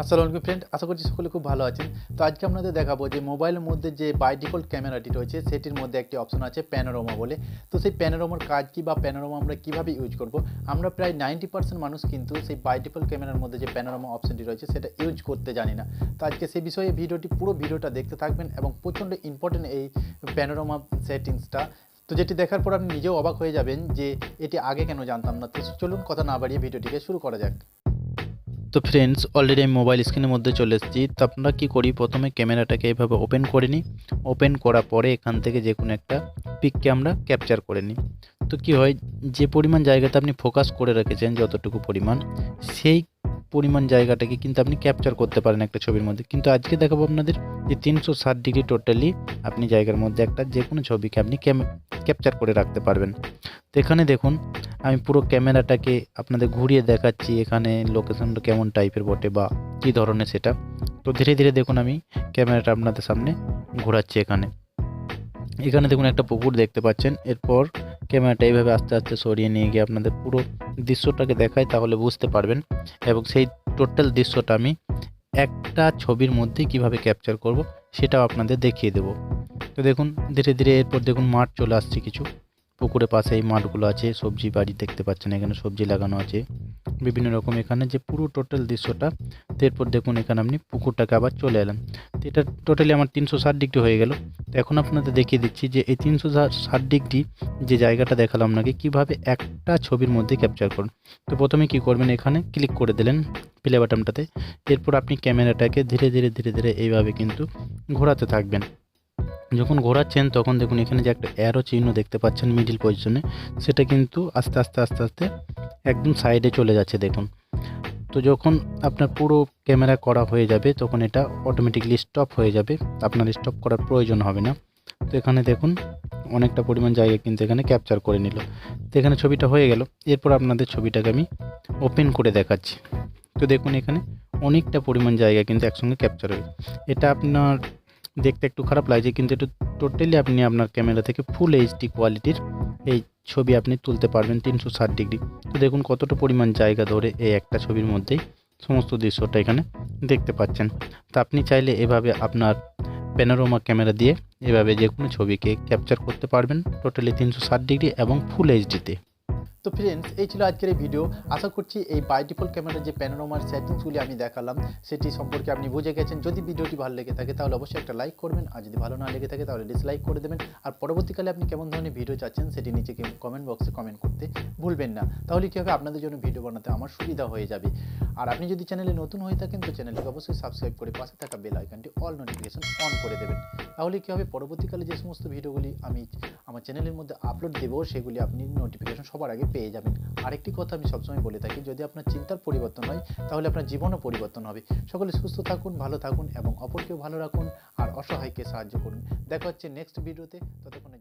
আসসালামু আলাইকুম ফ্রেন্ড, আশা করছি সকলে খুব ভালো আছেন। তো আজকে আপনাদের দেখাবো যে মোবাইলের মধ্যে যে বাই ডিফল্ট ক্যামেরাটি রয়েছে সেটির মধ্যে একটি অপশন আছে প্যানোরামা বলে। তো সেই প্যানোরামার কাজ কি বা প্যানোরামা আমরা কীভাবে ইউজ করব, আমরা প্রায় 90% মানুষ কিন্তু সেই বাই ডিফল্ট ক্যামেরার মধ্যে যে প্যানোরামা অপশনটি রয়েছে সেটা ইউজ করতে জানি না। তো আজকে সেই বিষয়ে পুরো ভিডিওটা দেখতে থাকবেন এবং প্রচণ্ড ইম্পর্টেন্ট এই প্যানোরামা সেটিংসটা। তো যেটি দেখার পর আপনি নিজেও অবাক হয়ে যাবেন যে এটি আগে কেন জানতাম না। তো চলুন কথা না বাড়িয়ে ভিডিওটিকে শুরু করা যাক। তো ফ্রেন্ডস, অলরেডি আমি মোবাইল স্ক্রিনের মধ্যে চলে এসেছি। তো আমরা কী করি, প্রথমে ক্যামেরাটাকে এইভাবে ওপেন করে নিই। ওপেন করার পরে এখান থেকে যে কোনো একটা পিককে আমরা ক্যাপচার করে নিই। তো কী হয়, যে পরিমাণ জায়গাতে আপনি ফোকাস করে রেখেছেন যতটুকু পরিমাণ, সেই পরিমাণ জায়গাটাকে কিন্তু আপনি ক্যাপচার করতে পারেন একটা ছবির মধ্যে। কিন্তু আজকে দেখাবো আপনাদের যে 360 ডিগ্রি টোটালি আপনি জায়গার মধ্যে একটা যে কোনো ছবিকে আপনি ক্যাপচার করে রাখতে পারবেন। তো এখানে দেখুন, আমি পুরো ক্যামেরাটাকে আপনাদের ঘুরিয়ে দেখাচ্ছি এখানে লোকেশনটা কেমন টাইপের বটে বা কী ধরনের সেটা। তো ধীরে ধীরে দেখুন আমি ক্যামেরাটা আপনাদের সামনে ঘোরাচ্ছি। এখানে দেখুন একটা পুকুর দেখতে পাচ্ছেন। এরপর ক্যামেরাটা এইভাবে আস্তে আস্তে সরিয়ে নিয়ে গিয়ে আপনাদের পুরো দৃশ্যটাকে দেখায়, তাহলে বুঝতে পারবেন। এবং সেই টোটাল দৃশ্যটা আমি একটা ছবির মধ্যে কিভাবে ক্যাপচার করব সেটাও আপনাদের দেখিয়ে দেব। তো দেখুন ধীরে ধীরে এরপর দেখুন মাঠ চলে আসছে কিছু। পুকুরের পাশে এই মাঠগুলো আছে, সবজি বাড়ি দেখতে পাচ্ছেন, এখানে সবজি লাগানো আছে বিভিন্ন রকম। এখানে যে পুরো টোটাল দৃশ্যটা, তো এরপর দেখুন এখানে আপনি পুকুরটাকে আবার চলে এলাম। তো এটা টোটালি আমার 360 ডিগ্রি হয়ে গেল। তো এখন আপনাদের দেখিয়ে দিচ্ছি যে এই 360 ডিগ্রি যে জায়গাটা দেখালাম আপনাকে কীভাবে একটা ছবির মধ্যে ক্যাপচার করুন। তো প্রথমে কি করবেন, এখানে ক্লিক করে দিলেন প্লে বাটনটাতে। এরপর আপনি ক্যামেরাটাকে ধীরে ধীরে ধীরে ধীরে এইভাবে কিন্তু ঘোরাতে থাকবেন। যখন ঘোরাচ্ছেন তখন দেখুন এখানে যে একটা অ্যারো চিহ্ন দেখতে পাচ্ছেন মিডিল পজিশনে, সেটা কিন্তু আস্তে আস্তে আস্তে আস্তে একদম সাইডে চলে যাচ্ছে দেখুন। তো যখন আপনার পুরো ক্যামেরা করা হয়ে যাবে তখন এটা অটোমেটিকলি স্টপ হয়ে যাবে, আপনার স্টপ করার প্রয়োজন হবে না। তো এখানে দেখুন অনেকটা পরিমাণ জায়গা কিন্তু এখানে ক্যাপচার করে নিল। তো এখানে ছবিটা হয়ে গেল। এরপর আপনাদের ছবিটাকে আমি ওপেন করে দেখাচ্ছি। তো দেখুন এখানে অনেকটা পরিমাণ জায়গা কিন্তু একসঙ্গে ক্যাপচার হয়ে, এটা আপনার দেখতে একটু খারাপ লাগছে, কিন্তু এটা টোটালি আপনি আপনার ক্যামেরা থেকে ফুল এইচডি কোয়ালিটির এই ছবি আপনি তুলতে পারবেন 360 ডিগ্রি। তো দেখুন কতটা পরিমাণ জায়গা ধরে এই একটা ছবির মধ্যেই সমস্ত দৃশ্যটা এখানে দেখতে পাচ্ছেন। তো আপনি চাইলে এভাবে আপনার প্যানোরামা ক্যামেরা দিয়ে এভাবে যে কোনো ছবিকে ক্যাপচার করতে পারবেন টোটালি 360 ডিগ্রি এবং ফুল এইচডিতে। তো ফ্রেন্ডস, এই ছিল আজকের এই ভিডিও। আশা করছি এই বাই ডিফল্ট ক্যামেরার যে প্যানোরামার সেটিংসগুলি আমি দেখালাম সেটি সম্পর্কে আপনি বুঝে গেছেন। যদি ভিডিওটি ভালো লেগে থাকে তাহলে অবশ্যই একটা লাইক করবেন, আর যদি ভালো না লেগে থাকে তাহলে ডিসলাইক করে দেবেন। আর পরবর্তীকালে আপনি কেমন ধরনের ভিডিও চাচ্ছেন সেটি নিচে কমেন্ট বক্সে কমেন্ট করতে ভুলবেন না। তাহলে কী হবে, আপনাদের জন্য ভিডিও বানাতে আমার সুবিধা হয়ে যাবে। আর আপনি যদি চ্যানেলে নতুন হয়ে থাকেন তো চ্যানেলটিকে অবশ্যই সাবস্ক্রাইব করে পাশে থাকা বেল আইকনটি অল নোটিফিকেশন অন করে দেবেন। তাহলে কী হবে, পরবর্তীকালে যে সমস্ত ভিডিওগুলি আমি আমার চ্যানেলের মধ্যে আপলোড দেবো সেগুলি আপনি নোটিফিকেশন সবার আগে পেয়ে যাবেন। আরেকটি কথা আমি সবসময় বলে থাকি, যদি আপনার চিন্তার পরিবর্তন হয় তাহলে আপনার জীবনও পরিবর্তন হবে। সকলে সুস্থ থাকুন, ভালো থাকুন এবং অপরকেও ভালো রাখুন আর অসহায়কে সাহায্য করুন। দেখা হচ্ছে নেক্সট ভিডিওতে। ততক্ষণ